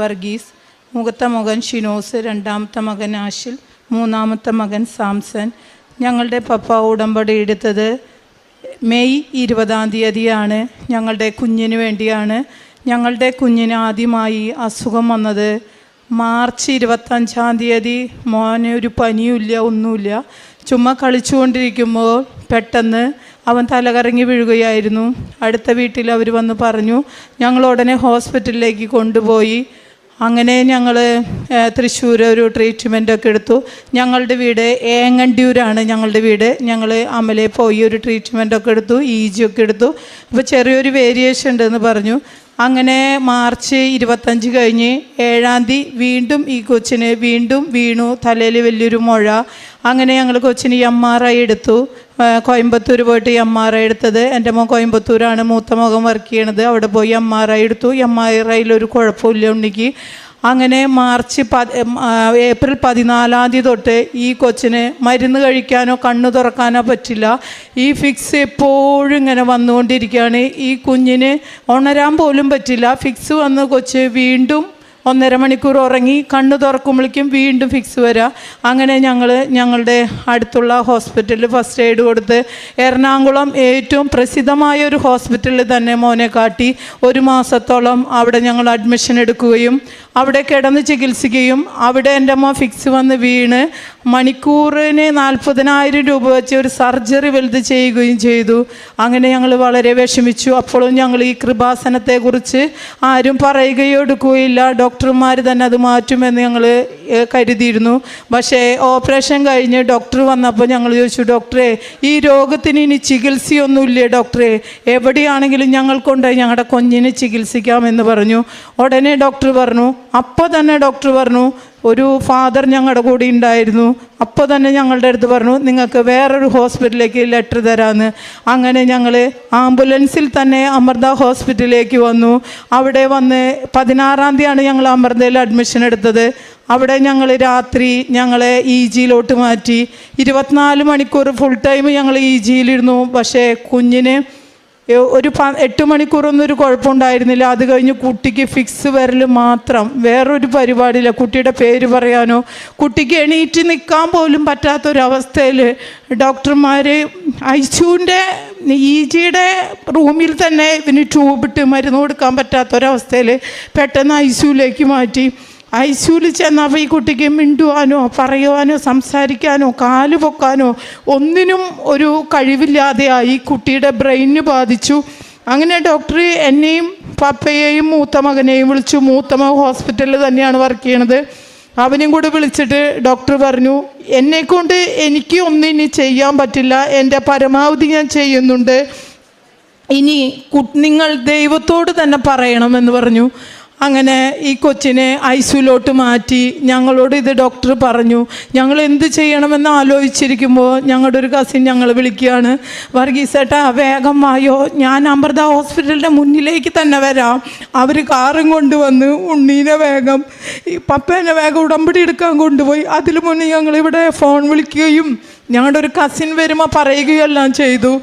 വർഗീസ്, മൂത്ത മകൻ ഷിനോസ്, രണ്ടാമത്തെ മകൻ ആഷിൽ, മൂന്നാമത്തെ മകൻ സാംസൺ. ഞങ്ങളുടെ പപ്പ ഉടമ്പടി എടുത്തത് മെയ് 20-ാം തീയതിയാണ്. ഞങ്ങളുടെ കുഞ്ഞിന് വേണ്ടിയാണ്. ഞങ്ങളുടെ കുഞ്ഞിന് ആദ്യമായി അസുഖം വന്നത് മാർച്ച് 25-ാം തീയതി. മോന് ഒരു പനിയുമില്ല, ഒന്നുമില്ല. ചുമ്മാ കളിച്ചുകൊണ്ടിരിക്കുമ്പോൾ പെട്ടെന്ന് അവൻ തലകറങ്ങി വീഴുകയായിരുന്നു. അടുത്ത വീട്ടിൽ അവർ വന്ന് പറഞ്ഞു. ഞങ്ങൾ ഉടനെ ഹോസ്പിറ്റലിലേക്ക് കൊണ്ടുപോയി. അങ്ങനെ ഞങ്ങൾ തൃശ്ശൂർ ഒരു ട്രീറ്റ്മെൻറ്റൊക്കെ എടുത്തു. ഞങ്ങളുടെ വീട് ഏങ്ങണ്ടിയൂരാണ് ഞങ്ങളുടെ വീട്. ഞങ്ങൾ അമലയിൽ പോയി ഒരു ട്രീറ്റ്മെൻറ്റൊക്കെ എടുത്തു, EG ഒക്കെ എടുത്തു. അപ്പോൾ ചെറിയൊരു വേരിയേഷൻ ഉണ്ടെന്ന് പറഞ്ഞു. അങ്ങനെ മാർച്ച് 25 കഴിഞ്ഞ് 7-ാം തീയതി വീണ്ടും ഈ കൊച്ചിന് വീണ്ടും വീണു, തലയിൽ വലിയൊരു മുഴ. അങ്ങനെ ഞങ്ങൾ കൊച്ചിന് MRI എടുത്തു. കോയമ്പത്തൂർ പോയിട്ട് MRI എടുത്തത്. എൻ്റെ മോൻ കോയമ്പത്തൂരാണ്, മൂത്ത മകൻ വർക്ക് ചെയ്യണത്. അവിടെ പോയി MRI എടുത്തു. MRIയിലൊരു കുഴപ്പമില്ല ഉണ്ണിക്ക്. അങ്ങനെ ഏപ്രിൽ 14-ാം തീയതി തൊട്ട് ഈ കൊച്ചിന് മരുന്ന് കഴിക്കാനോ കണ്ണ് തുറക്കാനോ പറ്റില്ല. ഈ ഫിക്സ് എപ്പോഴും ഇങ്ങനെ വന്നുകൊണ്ടിരിക്കുകയാണ്. ഈ കുഞ്ഞിന് ഉണരാൻ പോലും പറ്റില്ല. ഫിക്സ് വന്ന് കൊച്ച് വീണ്ടും 1.5 മണിക്കൂർ ഉറങ്ങി, കണ്ണ് തുറക്കുമ്പോഴേക്കും വീണ്ടും ഫിക്സ് വരിക. അങ്ങനെ ഞങ്ങളുടെ അടുത്തുള്ള ഹോസ്പിറ്റലിൽ ഫസ്റ്റ് എയ്ഡ് കൊടുത്ത് എറണാകുളം ഏറ്റവും പ്രസിദ്ധമായ ഒരു ഹോസ്പിറ്റലിൽ തന്നെ മോനെ കാട്ടി 1 മാസത്തോളം അവിടെ ഞങ്ങൾ അഡ്മിഷൻ എടുക്കുകയും അവിടെ കിടന്ന് ചികിത്സിക്കുകയും അവിടെ എൻ്റെ അമ്മ ഫിക്സ് വന്ന് വീണ് മണിക്കൂറിന് 40,000 രൂപ വെച്ച് ഒരു സർജറി വലുത് ചെയ്യുകയും ചെയ്തു. അങ്ങനെ ഞങ്ങൾ വളരെ വിഷമിച്ചു. അപ്പോഴും ഞങ്ങൾ ഈ കൃപാസനത്തെക്കുറിച്ച് ആരും പറയുകയോ എടുക്കുകയില്ല. ഡോക്ടർമാർ തന്നെ അത് മാറ്റുമെന്ന് ഞങ്ങൾ കരുതിയിരുന്നു. പക്ഷേ ഓപ്പറേഷൻ കഴിഞ്ഞ് ഡോക്ടർ വന്നപ്പോൾ ഞങ്ങൾ ചോദിച്ചു, ഡോക്ടറെ ഈ രോഗത്തിന് ഇനി ചികിത്സയൊന്നുമില്ലേ ഡോക്ടറെ? എവിടെയാണെങ്കിലും ഞങ്ങൾ കൊണ്ടുപോയി ഞങ്ങളുടെ കുഞ്ഞിനെ ചികിത്സിക്കാമെന്ന് പറഞ്ഞു. ഉടനെ ഡോക്ടർ പറഞ്ഞു, അപ്പോൾ തന്നെ ഡോക്ടർ പറഞ്ഞു, ഒരു ഫാദർ ഞങ്ങളുടെ കൂടെ ഉണ്ടായിരുന്നു. അപ്പോൾ തന്നെ ഞങ്ങളുടെ അടുത്ത് പറഞ്ഞു, നിങ്ങൾക്ക് വേറൊരു ഹോസ്പിറ്റലിലേക്ക് ലെറ്റർ തരാമെന്ന്. അങ്ങനെ ഞങ്ങൾ ആംബുലൻസിൽ തന്നെ അമൃത ഹോസ്പിറ്റലിലേക്ക് വന്നു. അവിടെ വന്ന് 16-ാം തീയതിയാണ് ഞങ്ങൾ അമൃതയിൽ അഡ്മിഷൻ എടുത്തത്. അവിടെ ഞങ്ങൾ രാത്രി ഞങ്ങളെ EGയിലോട്ട് മാറ്റി. 24 മണിക്കൂർ ഫുൾ ടൈം ഞങ്ങൾ EGയിലിരുന്നു. പക്ഷേ കുഞ്ഞിന് ഒരു 8 മണിക്കൂറൊന്നും ഒരു കുഴപ്പമുണ്ടായിരുന്നില്ല. അത് കഴിഞ്ഞ് കുട്ടിക്ക് ഫിക്സ് വരൽ മാത്രം, വേറൊരു പരിപാടിയില്ല. കുട്ടിയുടെ പേര് പറയാനോ കുട്ടിക്ക് എണീറ്റ് നിൽക്കാൻ പോലും പറ്റാത്തൊരവസ്ഥയിൽ ഡോക്ടർമാർ ICUവിൻ്റെ EGയുടെ റൂമിൽ തന്നെ ഇതിന് ട്യൂബിട്ട് മരുന്ന് കൊടുക്കാൻ പറ്റാത്തൊരവസ്ഥയിൽ പെട്ടെന്ന് ICUവിലേക്ക് മാറ്റി. ICUവിൽ ചെന്നപ്പോൾ ഈ കുട്ടിക്ക് മിണ്ടുവാനോ പറയുവാനോ സംസാരിക്കാനോ കാല് പൊക്കാനോ ഒന്നിനും ഒരു കഴിവില്ലാതെയായി. കുട്ടിയുടെ ബ്രെയിന് ബാധിച്ചു. അങ്ങനെ ഡോക്ടർ എന്നെയും പപ്പയെയും മൂത്ത മകനെയും വിളിച്ചു. മൂത്ത മകൻ ഹോസ്പിറ്റലിൽ തന്നെയാണ് വർക്ക് ചെയ്യണത്. അവനെയും കൂടെ വിളിച്ചിട്ട് ഡോക്ടർ പറഞ്ഞു, എന്നെക്കൊണ്ട് എനിക്ക് ഒന്നും ഇനി ചെയ്യാൻ പറ്റില്ല, എൻ്റെ പരമാവധി ഞാൻ ചെയ്യുന്നുണ്ട്, ഇനി നിങ്ങൾ ദൈവത്തോട് തന്നെ പറയണമെന്ന് പറഞ്ഞു. അങ്ങനെ ഈ കൊച്ചിനെ ICUവിലോട്ട് മാറ്റി. ഞങ്ങളോട് ഇത് ഡോക്ടർ പറഞ്ഞു. ഞങ്ങൾ എന്ത് ചെയ്യണമെന്ന് ആലോചിച്ചിരിക്കുമ്പോൾ ഞങ്ങളുടെ ഒരു കസിൻ ഞങ്ങൾ വിളിക്കുകയാണ്, വർഗീസേട്ടാ വേഗം വായോ, ഞാൻ അമൃത ഹോസ്പിറ്റലിൻ്റെ മുന്നിലേക്ക് തന്നെ വരാം. അവർ കാറും കൊണ്ടുവന്ന് ഉണ്ണീനെ വേഗം പപ്പേനെ വേഗം ഉടമ്പടി എടുക്കാൻ കൊണ്ടുപോയി. അതിന് മുന്നേ ഞങ്ങളിവിടെ ഫോൺ വിളിക്കുകയും ഞങ്ങളുടെ ഒരു കസിൻ വരുമ്പോൾ പറയുകയും എല്ലാം ചെയ്തു.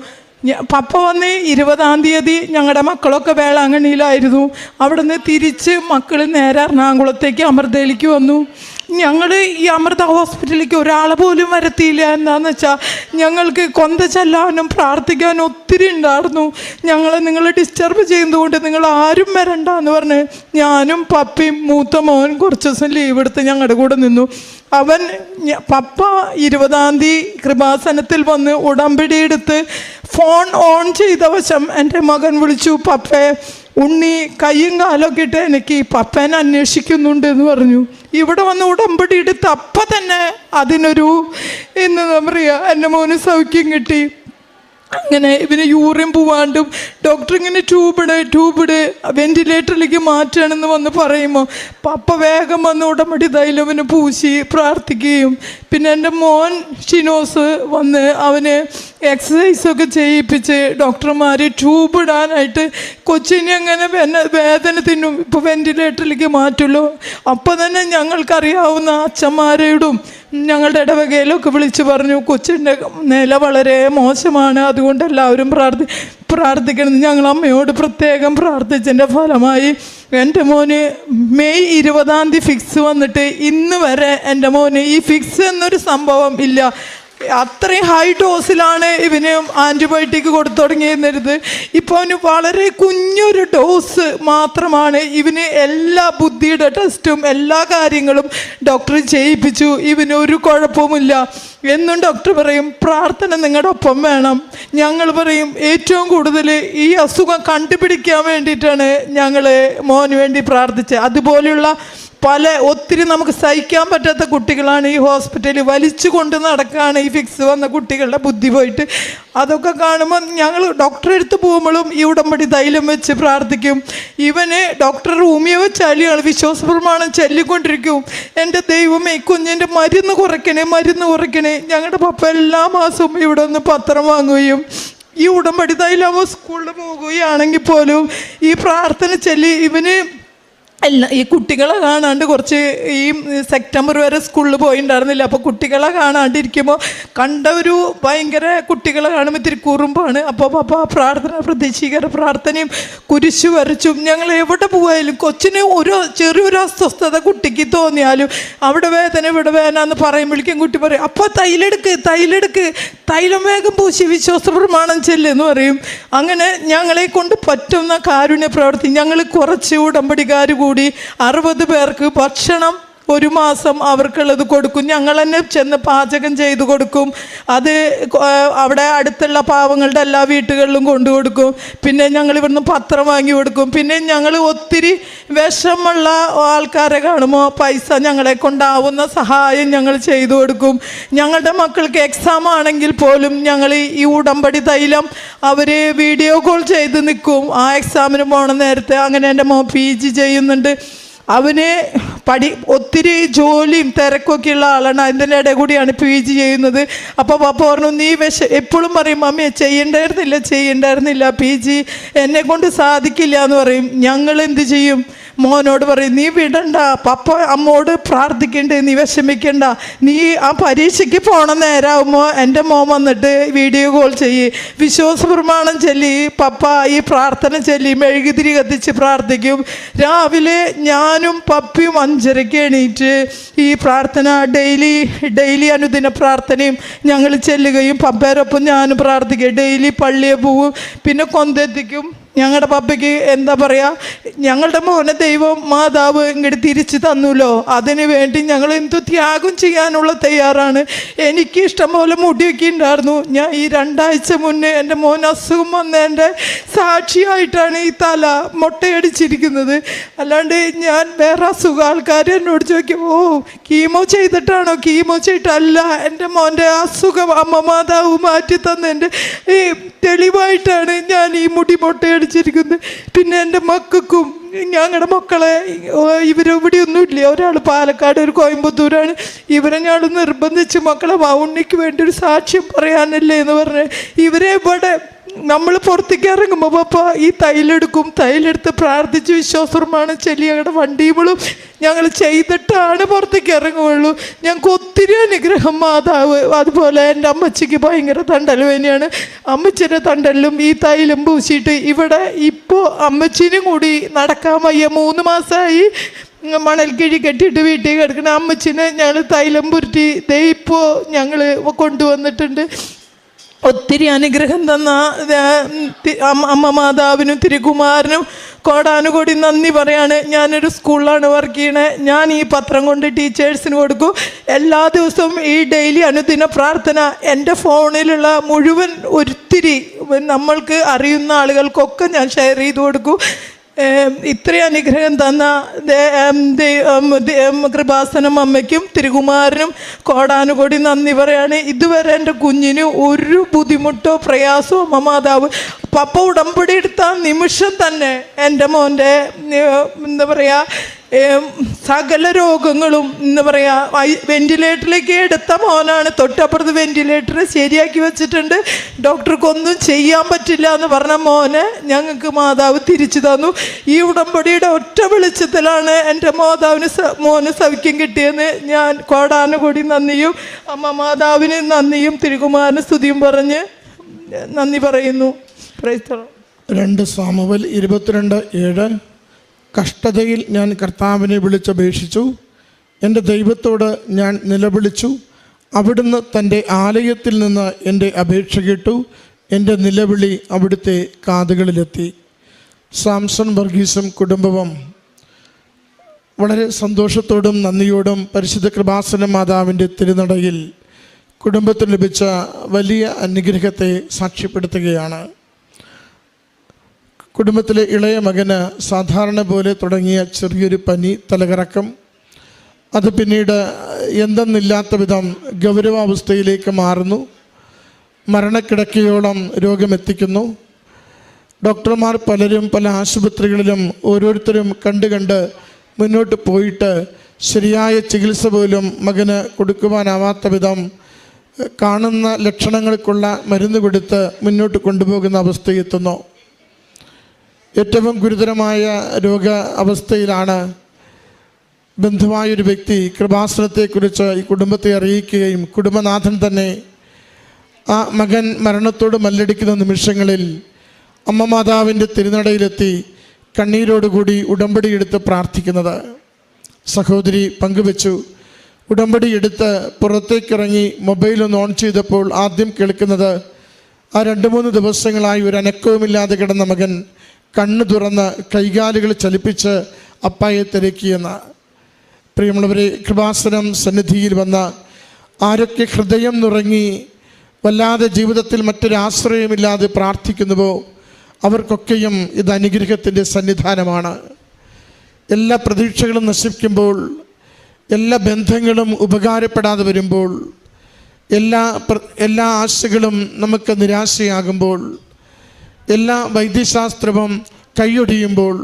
പപ്പ വന്ന് 20-ാം തീയതി ഞങ്ങളുടെ മക്കളൊക്കെ വേളാങ്കണ്ണിയിലായിരുന്നു. അവിടെ നിന്ന് തിരിച്ച് മക്കൾ നേരെ എറണാകുളത്തേക്ക് അമൃതയിലേക്ക് വന്നു. ഞങ്ങൾ ഈ അമൃത ഹോസ്പിറ്റലിലേക്ക് ഒരാളെ പോലും വരത്തിയില്ല. എന്താണെന്ന് വെച്ചാൽ ഞങ്ങൾക്ക് കൊന്ത ചെല്ലാനും പ്രാർത്ഥിക്കാനും ഒത്തിരി ഉണ്ടായിരുന്നു. നിങ്ങൾ ഡിസ്റ്റർബ് ചെയ്യുന്നതുകൊണ്ട് നിങ്ങൾ ആരും വരണ്ട എന്ന് പറഞ്ഞ് ഞാനും പപ്പയും മൂത്ത മോൻ കുറച്ച് ദിവസം ലീവ് എടുത്ത് ഞങ്ങളുടെ കൂടെ നിന്നു. പപ്പ 20-ാം തീയതി കൃപാസനത്തിൽ വന്ന് ഉടമ്പടി എടുത്ത് ഫോൺ ഓൺ ചെയ്ത വശം എൻ്റെ മകൻ വിളിച്ചു, പപ്പേ ഉണ്ണി കയ്യും കാലൊക്കെ ഇട്ട് എനിക്ക് പപ്പേനെ അന്വേഷിക്കുന്നുണ്ട് എന്ന് പറഞ്ഞു. ഇവിടെ വന്ന് ഉടമ്പടി എടുത്ത് അപ്പം തന്നെ അതിനൊരു എന്താ പറയുക, എൻ്റെ മോന് സൗഖ്യം കിട്ടി. അങ്ങനെ ഇവന് യൂറിൻ പോവാണ്ടും ഡോക്ടർ ഇങ്ങനെ ട്യൂബിട് വെന്റിലേറ്ററിലേക്ക് മാറ്റുകയാണെന്ന് വന്ന് പറയുമ്പോൾ പപ്പ വേഗം വന്ന് ഉടമ്പടി തൈലവന് പൂശി പ്രാർത്ഥിക്കുകയും പിന്നെ എൻ്റെ മോൻ ഷിനോസ് വന്ന് അവന് എക്സസൈസൊക്കെ ചെയ്യിപ്പിച്ച് ഡോക്ടർമാർ ട്യൂബ് ഇടാനായിട്ട് കൊച്ചിനെ അങ്ങനെ വേദന തിന്നും, ഇപ്പോൾ വെൻറ്റിലേറ്ററിലേക്ക് മാറ്റുള്ളൂ. അപ്പോൾ തന്നെ ഞങ്ങൾക്കറിയാവുന്ന അച്ഛന്മാരോടും ഞങ്ങളുടെ ഇടവകയിലൊക്കെ വിളിച്ച് പറഞ്ഞു, കൊച്ചിൻ്റെ നില വളരെ മോശമാണ്, അതുകൊണ്ട് എല്ലാവരും പ്രാർത്ഥിക്കണം. ഞങ്ങൾ അമ്മയോട് പ്രത്യേകം പ്രാർത്ഥിച്ചതിൻ്റെ ഫലമായി എൻ്റെ മോന് മെയ് 20 ഫിക്സ് വന്നിട്ട് ഇന്ന് വരെ എൻ്റെ മോന് ഈ ഫിക്സ് എന്നൊരു സംഭവം ഇല്ല. അത്രയും ഹൈ ഡോസിലാണ് ഇവന് ആൻറ്റിബയോട്ടിക് കൊടുത്തു തുടങ്ങിയിരുന്നത്. ഇപ്പോൾ അവന് വളരെ കുഞ്ഞൊരു ഡോസ് മാത്രമാണ്. ഇവന് എല്ലാ ബുദ്ധിയുടെ ടെസ്റ്റും എല്ലാ കാര്യങ്ങളും ഡോക്ടർ ചെയ്യിപ്പിച്ചു. ഇവന് ഒരു കുഴപ്പവുമില്ല. എന്നും ഡോക്ടർ പറയും പ്രാർത്ഥന നിങ്ങളുടെ ഒപ്പം വേണം. ഞങ്ങൾ പറയും ഏറ്റവും കൂടുതൽ ഈ അസുഖം കണ്ടുപിടിക്കാൻ വേണ്ടിയിട്ടാണ് ഞങ്ങൾ മോന് വേണ്ടി പ്രാർത്ഥിച്ചത്. അതുപോലെയുള്ള ഒത്തിരി നമുക്ക് സഹിക്കാൻ പറ്റാത്ത കുട്ടികളാണ് ഈ ഹോസ്പിറ്റലിൽ വലിച്ചു കൊണ്ട് നടക്കുകയാണ് ഈ ഫിക്സ് വന്ന കുട്ടികളുടെ ബുദ്ധി പോയിട്ട്. അതൊക്കെ കാണുമ്പോൾ ഞങ്ങൾ ഡോക്ടറെ അടുത്ത് പോകുമ്പോഴും ഈ ഉടമ്പടി തൈലം വെച്ച് പ്രാർത്ഥിക്കും. ഇവന് ഡോക്ടർ റൂമിയോ ചൊല്ലിയാണ് വിശ്വാസപ്രമാണം ചൊല്ലിക്കൊണ്ടിരിക്കും. എൻ്റെ ദൈവമേ കുഞ്ഞിൻ്റെ മരുന്ന് കുറയ്ക്കണേ. ഞങ്ങളുടെ പപ്പ എല്ലാ മാസവും ഇവിടെ നിന്ന് പത്രം വാങ്ങുകയും ഈ ഉടമ്പടി തൈലം സ്കൂളിൽ പോകുകയാണെങ്കിൽ പോലും ഈ പ്രാർത്ഥന ചൊല്ലി ഇവന് ഈ കുട്ടികളെ കാണാണ്ട് കുറച്ച് ഈ സെപ്റ്റംബർ വരെ സ്കൂളിൽ പോയിണ്ടായിരുന്നില്ല. അപ്പോൾ കുട്ടികളെ കാണാണ്ടിരിക്കുമ്പോൾ കണ്ട ഒരു ഭയങ്കര കുട്ടികളെ കാണുമ്പോൾ ഇത്തിരി കുറുമ്പാണ്. അപ്പോൾ പപ്പ പ്രതീക്ഷീകര പ്രാർത്ഥനയും കുരിശു വരച്ചും ഞങ്ങൾ എവിടെ പോയാലും കൊച്ചിന് ചെറിയൊരു അസ്വസ്ഥത കുട്ടിക്ക് തോന്നിയാലും അവിടെ വേദന ഇവിടെ വേദന എന്ന് പറയുമ്പോഴേക്കും കുട്ടി പറയും അപ്പോൾ തൈലെടുക്ക് തൈലം വേഗം പൂശി വിശ്വാസപ്രമാണം ചെല്ലെന്ന് പറയും. അങ്ങനെ ഞങ്ങളെ കൊണ്ട് പറ്റുന്ന കാരുണ്യ പ്രവർത്തി ഞങ്ങൾ കുറച്ച് ഉടമ്പടിക്കാർ കൂടി 60 പേർക്ക് ഭക്ഷണം ഒരു മാസം അവർക്കുള്ളത് കൊടുക്കും. ഞങ്ങൾ തന്നെ ചെന്ന് പാചകം ചെയ്ത് കൊടുക്കും. അത് അവിടെ അടുത്തുള്ള പാവങ്ങളുടെ എല്ലാ വീട്ടുകളിലും കൊണ്ടു കൊടുക്കും. പിന്നെ ഞങ്ങൾ ഇവിടുന്ന് പത്രം വാങ്ങി കൊടുക്കും. പിന്നെ ഞങ്ങൾ ഒത്തിരി വിഷമുള്ള ആൾക്കാരെ കാണുമ്പോൾ പൈസ ഞങ്ങളെ കൊണ്ടാവുന്ന സഹായം ഞങ്ങൾ ചെയ്തു കൊടുക്കും. ഞങ്ങളുടെ മക്കൾക്ക് എക്സാം ആണെങ്കിൽ പോലും ഞങ്ങൾ ഈ ഉടമ്പടി തൈലം അവർ വീഡിയോ കോൾ ചെയ്ത് നിൽക്കും ആ എക്സാമിന് പോണ നേരത്തെ. അങ്ങനെ എൻ്റെ മോൻ PG ചെയ്യുന്നുണ്ട്. അവന് ഒത്തിരി ജോലിയും തിരക്കൊക്കെ ഉള്ള ആളാണ്. അതിൻ്റെ ഇടയിൽ കൂടിയാണ് PG ചെയ്യുന്നത്. അപ്പോൾ പപ്പ പറഞ്ഞു നീ എപ്പോഴും പറയും മമ്മിയെ ചെയ്യണ്ടായിരുന്നില്ല PG എന്നെ കൊണ്ട് സാധിക്കില്ല എന്ന് പറയും. ഞങ്ങൾ എന്ത് ചെയ്യും? മോനോട് പറയും നീ വിടണ്ട, പപ്പ അമ്മോട് പ്രാർത്ഥിക്കണ്ടേ, നീ വിഷമിക്കണ്ട, നീ ആ പരീക്ഷയ്ക്ക് പോണ നേരമാകുമ്പോൾ എൻ്റെ മോൻ വന്നിട്ട് വീഡിയോ കോൾ ചെയ്യ്, വിശ്വാസപ്രമാണം ചൊല്ലി പപ്പ ഈ പ്രാർത്ഥന ചൊല്ലി മെഴുകുതിരി കത്തിച്ച് പ്രാർത്ഥിക്കും. രാവിലെ ഞാനും പപ്പയും 5:30 എണീറ്റ് ഈ പ്രാർത്ഥന ഡെയിലി അനുദിന പ്രാർത്ഥനയും ഞങ്ങൾ ചെല്ലുകയും പപ്പേരൊപ്പം ഞാനും പ്രാർത്ഥിക്കും. ഡെയിലി പള്ളിയെ പോവും. പിന്നെ കൊന്തെത്തിക്കും. ഞങ്ങളുടെ പപ്പയ്ക്ക് എന്താ പറയുക, ഞങ്ങളുടെ മോനെ ദൈവം മാതാവ് ഇങ്ങോട്ട് തിരിച്ചു തന്നുല്ലോ, അതിനു വേണ്ടി ഞങ്ങൾ എന്തു ത്യാഗം ചെയ്യാനുള്ള തയ്യാറാണ്. എനിക്ക് ഇഷ്ടം പോലെ മുടിയൊക്കെ ഉണ്ടായിരുന്നു. ഞാൻ ഈ 2 ആഴ്ച മുന്നേ എൻ്റെ മോൻ അസുഖം വന്നതിൻ്റെ സാക്ഷിയായിട്ടാണ് ഈ തല മൊട്ടയടിച്ചിരിക്കുന്നത്. അല്ലാണ്ട് ഞാൻ വേറെ അസുഖം ആൾക്കാർ എന്നോട് ചോദിക്കും കീമോ ചെയ്തിട്ടാണോ? കീമോ ചെയ്തിട്ടല്ല, എൻ്റെ മോൻ്റെ അസുഖം അമ്മ മാതാവ് മാറ്റി തന്നതിൻ്റെ ഈ തെളിവായിട്ടാണ് ഞാൻ ഈ മുടി മൊട്ടയടിച്ചിരിക്കുന്നത്. പിന്നെ എൻ്റെ മക്കൾക്കും ഞങ്ങളുടെ മക്കളെ ഇവരിവിടെയൊന്നും ഇല്ല. ഒരാൾ പാലക്കാട്, ഒരു കോയമ്പത്തൂരാണ്. ഇവരെ ഞാൻ നിർബന്ധിച്ച് മക്കളെ ഉണ്ണിക്ക് വേണ്ടി ഒരു സാക്ഷ്യം പറയാനല്ലേ എന്ന് പറഞ്ഞ് ഇവരെ ഇവിടെ നമ്മൾ പുറത്തേക്ക് ഇറങ്ങുമ്പോൾ പപ്പ ഈ തൈലെടുത്ത് പ്രാർത്ഥിച്ച് വിശ്വാസമാണ് ചൊല്ലി ഞങ്ങളുടെ വണ്ടിയുമ്പോഴും ഞങ്ങൾ ചെയ്തിട്ടാണ് പുറത്തേക്ക് ഇറങ്ങുകയുള്ളൂ. ഞങ്ങൾക്ക് ഒത്തിരി അനുഗ്രഹം മാതാവ്. അതുപോലെ എൻ്റെ അമ്മച്ചിക്ക് ഭയങ്കര തണ്ടൽ വേദനയാണ്. അമ്മച്ചിയുടെ തണ്ടലിലും ഈ തൈലം പൂശിയിട്ട് ഇവിടെ ഇപ്പോൾ അമ്മച്ചിനും കൂടി നടക്കാൻ വയ്യ. 3 മാസമായി മണൽ കിഴി കെട്ടിയിട്ട് വീട്ടിൽ കിടക്കുന്ന അമ്മച്ചിനെ ഞങ്ങൾ തൈലം പുരട്ടി ഇപ്പോൾ ഞങ്ങൾ കൊണ്ടുവന്നിട്ടുണ്ട്. ഒത്തിരി അനുഗ്രഹം തന്ന അമ്മ മാതാവിനും തിരുകുമാരനും കോടാനുകൂടി നന്ദി പറയാണ്. ഞാനൊരു സ്കൂളിലാണ് വർക്ക് ചെയ്യണത്. ഞാൻ ഈ പത്രം കൊണ്ട് ടീച്ചേഴ്സിന് കൊടുക്കും. എല്ലാ ദിവസവും ഈ ഡെയിലി അനുദിന പ്രാർത്ഥന എൻ്റെ ഫോണിലുള്ള മുഴുവൻ ഒത്തിരി നമ്മൾക്ക് അറിയുന്ന ആളുകൾക്കൊക്കെ ഞാൻ ഷെയർ ചെയ്ത് കൊടുക്കും. ഇത്രയും അനുഗ്രഹം തന്ന കൃപാസനം അമ്മയ്ക്കും തിരുകുമാരനും കോടാനുകൂടി നന്ദി പറയാണ്. ഇതുവരെ എൻ്റെ കുഞ്ഞിന് ഒരു ബുദ്ധിമുട്ടോ പ്രയാസമോ അമ്മ മാതാവ് പപ്പ ഉടമ്പടി എടുത്ത നിമിഷം തന്നെ എൻ്റെ മോൻ്റെ എന്താ പറയുക സകല രോഗങ്ങളും എന്താ പറയുക വെന്റിലേറ്ററിലേക്ക് എടുത്ത മോനാണ്. തൊട്ടപ്പുറത്ത് വെന്റിലേറ്റർ ശരിയാക്കി വെച്ചിട്ടുണ്ട്. ഡോക്ടർക്കൊന്നും ചെയ്യാൻ പറ്റില്ല എന്ന് പറഞ്ഞ മോനെ ഞങ്ങൾക്ക് മാതാവ് തിരിച്ചു തന്നു. ഈ ഉടമ്പടിയുടെ ഒറ്റ വെളിച്ചത്തിലാണ് എൻ്റെ മോന് സൗഖ്യം കിട്ടിയെന്ന് ഞാൻ കോടാനുകൂടി നന്ദിയും അമ്മ മാതാവിന് നന്ദിയും തിരുകുമാരന് സ്തുതിയും പറഞ്ഞ് നന്ദി പറയുന്നു. 2 സാമുവേൽ 22:7 കഷ്ടതയിൽ ഞാൻ കർത്താവിനെ വിളിച്ചപേക്ഷിച്ചു, എൻ്റെ ദൈവത്തോട് ഞാൻ നിലവിളിച്ചു, അവിടുന്ന് തൻ്റെ ആലയത്തിൽ നിന്ന് എൻ്റെ അപേക്ഷ കേട്ടു, എൻ്റെ നിലവിളി അവിടുത്തെ കാതുകളിലെത്തി. സാംസൺ വർഗീസും കുടുംബവും വളരെ സന്തോഷത്തോടും നന്ദിയോടും പരിശുദ്ധ കൃപാസന മാതാവിൻ്റെ തിരുനടയിൽ കുടുംബത്തിന് ലഭിച്ച വലിയ അനുഗ്രഹത്തെ സാക്ഷ്യപ്പെടുത്തുകയാണ്. കുടുംബത്തിലെ ഇളയ മകന് സാധാരണ പോലെ തുടങ്ങിയ ചെറിയൊരു പനി, തലകറക്കം, അത് പിന്നീട് എന്തെന്നില്ലാത്ത വിധം ഗൗരവാവസ്ഥയിലേക്ക് മാറുന്നു. മരണക്കിടക്കയോളം രോഗമെത്തിക്കുന്നു. ഡോക്ടർമാർ പലരും പല ആശുപത്രികളിലും ഓരോരുത്തരും കണ്ട് മുന്നോട്ട് പോയിട്ട് ശരിയായ ചികിത്സ പോലും മകന് കൊടുക്കുവാനാവാത്ത വിധം കാണുന്ന ലക്ഷണങ്ങൾക്കുള്ള മരുന്ന് കൊടുത്ത് മുന്നോട്ട് കൊണ്ടുപോകുന്ന അവസ്ഥയെത്തുന്നു. ഏറ്റവും ഗുരുതരമായ രോഗ അവസ്ഥയിലാണ് ബന്ധുവായൊരു വ്യക്തി കൃപാസനത്തെക്കുറിച്ച് ഈ കുടുംബത്തെ അറിയിക്കുകയും കുടുംബനാഥൻ തന്നെ ആ മകൻ മരണത്തോട് മല്ലടിക്കുന്ന നിമിഷങ്ങളിൽ അമ്മ മാതാവിൻ്റെ തിരുനടയിലെത്തി കണ്ണീരോടുകൂടി ഉടമ്പടി എടുത്ത് പ്രാർത്ഥിക്കുന്നത് സഹോദരി പങ്കുവച്ചു. ഉടമ്പടി എടുത്ത് പുറത്തേക്കിറങ്ങി മൊബൈലൊന്ന് ഓൺ ചെയ്തപ്പോൾ ആദ്യം കേൾക്കുന്നത് ആ 2-3 ദിവസങ്ങളായി ഒരു അനക്കവുമില്ലാതെ കിടന്ന മകൻ കണ്ണു തുറന്ന് കൈകാലുകൾ ചലിപ്പിച്ച് അപ്പായെ തിരക്കിയെന്ന്. പ്രിയമുള്ളവരെ, കൃപാസനം സന്നിധിയിൽ വന്ന ആരൊക്കെ ഹൃദയം നുറങ്ങി വല്ലാതെ ജീവിതത്തിൽ മറ്റൊരാശ്രയമില്ലാതെ പ്രാർത്ഥിക്കുന്നുവോ അവർക്കൊക്കെയും ഇത് അനുഗ്രഹത്തിൻ്റെ സന്നിധാനമാണ്. എല്ലാ പ്രതീക്ഷകളും നശിക്കുമ്പോൾ, എല്ലാ ബന്ധങ്ങളും ഉപകാരപ്പെടാതെ വരുമ്പോൾ, എല്ലാ ആശകളും നമുക്ക് നിരാശയാകുമ്പോൾ, എല്ലാ വൈദ്യശാസ്ത്രവും കൈയൊടിയുമ്പോൾ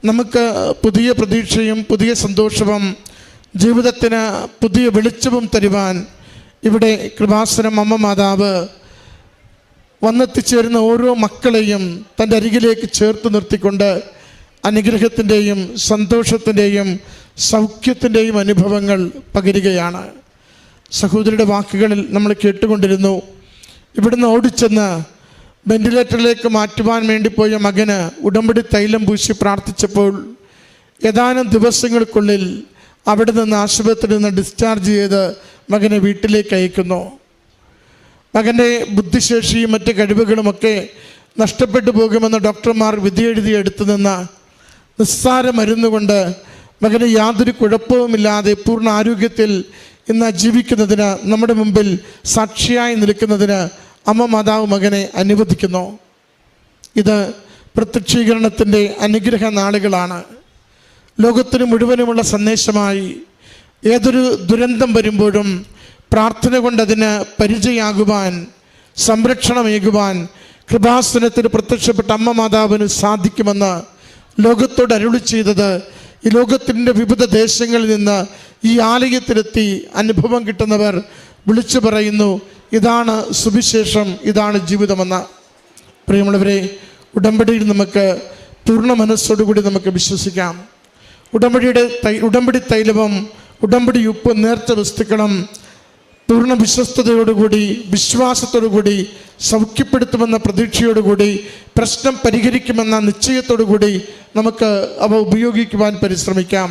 നമുക്ക് പുതിയ പ്രതീക്ഷയും പുതിയ സന്തോഷവും ജീവിതത്തിന് പുതിയ വെളിച്ചവും തരുവാൻ ഇവിടെ കൃപാസനം അമ്മ മാതാവ് വന്നെത്തിച്ചേരുന്ന ഓരോ മക്കളെയും തൻ്റെ അരികിലേക്ക് ചേർത്ത് നിർത്തിക്കൊണ്ട് അനുഗ്രഹത്തിൻ്റെയും സന്തോഷത്തിൻ്റെയും സൗഖ്യത്തിൻ്റെയും അനുഭവങ്ങൾ പകരുകയാണ്. സഹോദരിയുടെ വാക്കുകളിൽ നമ്മൾ കേട്ടുകൊണ്ടിരുന്നു. ഇവിടുന്ന് ഓടിച്ചെന്ന് വെന്റിലേറ്ററിലേക്ക് മാറ്റുവാൻ വേണ്ടി പോയ മകന് ഉടമ്പടി തൈലം പൂശി പ്രാർത്ഥിച്ചപ്പോൾ ഏതാനും ദിവസങ്ങൾക്കുള്ളിൽ അവിടെ നിന്ന് ആശുപത്രിയിൽ നിന്ന് ഡിസ്ചാർജ് ചെയ്ത് മകനെ വീട്ടിലേക്ക് അയക്കുന്നു. മകൻ്റെ ബുദ്ധിശേഷിയും മറ്റ് കഴിവുകളുമൊക്കെ നഷ്ടപ്പെട്ടു പോകുമെന്ന് ഡോക്ടർമാർ വിധിയെഴുതി എടുത്തു നിന്ന് നിസ്സാര മരുന്നുകൊണ്ട് മകന് യാതൊരു കുഴപ്പവുമില്ലാതെ പൂർണ്ണ ആരോഗ്യത്തിൽ ഇന്ന് ജീവിക്കുന്നതിന്, നമ്മുടെ മുമ്പിൽ സാക്ഷിയായി നിൽക്കുന്നതിന് അമ്മ മാതാവ് മകനെ അനുവദിക്കുന്നു. ഇത് പ്രത്യക്ഷീകരണത്തിൻ്റെ അനുഗ്രഹ നാളുകളാണ്. ലോകത്തിന് മുഴുവനുമുള്ള സന്ദേശമായി ഏതൊരു ദുരന്തം വരുമ്പോഴും പ്രാർത്ഥന കൊണ്ടതിന് പരിചയമാകുവാൻ, സംരക്ഷണമേകുവാൻ കൃപാസനത്തിന് പ്രത്യക്ഷപ്പെട്ട അമ്മ മാതാവിന് സാധിക്കുമെന്ന് ലോകത്തോട് അരുളി ചെയ്തത് ഈ ലോകത്തിൻ്റെ വിവിധ ദേശങ്ങളിൽ നിന്ന് ഈ ആലയത്തിലെത്തി അനുഭവം കിട്ടുന്നവർ വിളിച്ചു പറയുന്നു, ഇതാണ് സുവിശേഷം, ഇതാണ് ജീവിതമെന്ന്. പ്രിയമുള്ളവരെ, ഉടമ്പടിയിൽ നമുക്ക് പൂർണ്ണ മനസ്സോടുകൂടി നമുക്ക് വിശ്വസിക്കാം. ഉടമ്പടി തൈലവും ഉടമ്പടി ഉപ്പ് നേർച്ച വസ്തുക്കളും പൂർണ്ണ വിശ്വസ്തയോടുകൂടി വിശ്വാസത്തോടുകൂടി സൗഖ്യപ്പെടുത്തുമെന്ന പ്രതീക്ഷയോടുകൂടി പ്രശ്നം പരിഹരിക്കുമെന്ന നിശ്ചയത്തോടുകൂടി നമുക്ക് അവ ഉപയോഗിക്കുവാൻ പരിശ്രമിക്കാം.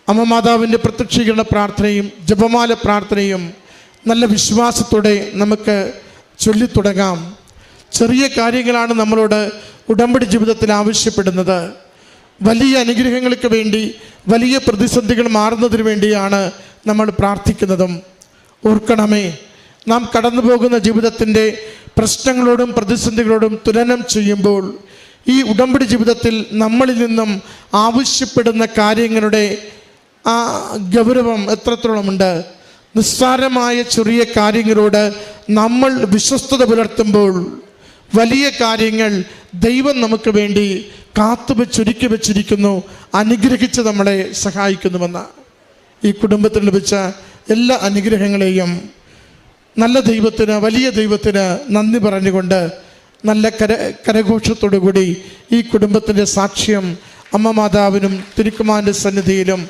അമ്മ മാതാവിൻ്റെ പ്രത്യക്ഷീകരണ പ്രാർത്ഥനയും ജപമാല പ്രാർത്ഥനയും നല്ല വിശ്വാസത്തോടെ നമുക്ക് ചൊല്ലിത്തുടങ്ങാം. ചെറിയ കാര്യങ്ങളാണ് നമ്മളോട് ഉടമ്പടി ജീവിതത്തിൽ ആവശ്യപ്പെടുന്നത്. വലിയ അനുഗ്രഹങ്ങൾക്ക് വേണ്ടി, വലിയ പ്രതിസന്ധികൾ മാറുന്നതിന് വേണ്ടിയാണ് നമ്മൾ പ്രാർത്ഥിക്കുന്നതും. ഓർക്കണമേ, നാം കടന്നു പോകുന്ന ജീവിതത്തിൻ്റെ പ്രശ്നങ്ങളോടും പ്രതിസന്ധികളോടും തുലനം ചെയ്യുമ്പോൾ ഈ ഉടമ്പടി ജീവിതത്തിൽ നമ്മളിൽ നിന്നും ആവശ്യപ്പെടുന്ന കാര്യങ്ങളുടെ ആ ഗൗരവം എത്രത്തോളമുണ്ട്. നിസ്സാരമായ ചെറിയ കാര്യങ്ങളോട് നമ്മൾ വിശ്വസ്തത പുലർത്തുമ്പോൾ വലിയ കാര്യങ്ങൾ ദൈവം നമുക്ക് വേണ്ടി കാത്തുവെച്ചൊരുക്കി വെച്ചിരിക്കുന്നു, അനുഗ്രഹിച്ച് നമ്മളെ സഹായിക്കുന്നുവെന്ന്. ഈ കുടുംബത്തിന് ലഭിച്ച എല്ലാ അനുഗ്രഹങ്ങളെയും നല്ല ദൈവത്തിന്, വലിയ ദൈവത്തിന് നന്ദി പറഞ്ഞുകൊണ്ട് നല്ല കരഘോഷത്തോടു കൂടി ഈ കുടുംബത്തിൻ്റെ സാക്ഷ്യം അമ്മ മാതാവിനും തിരുക്കുമാരൻ്റെ സന്നിധിയിലും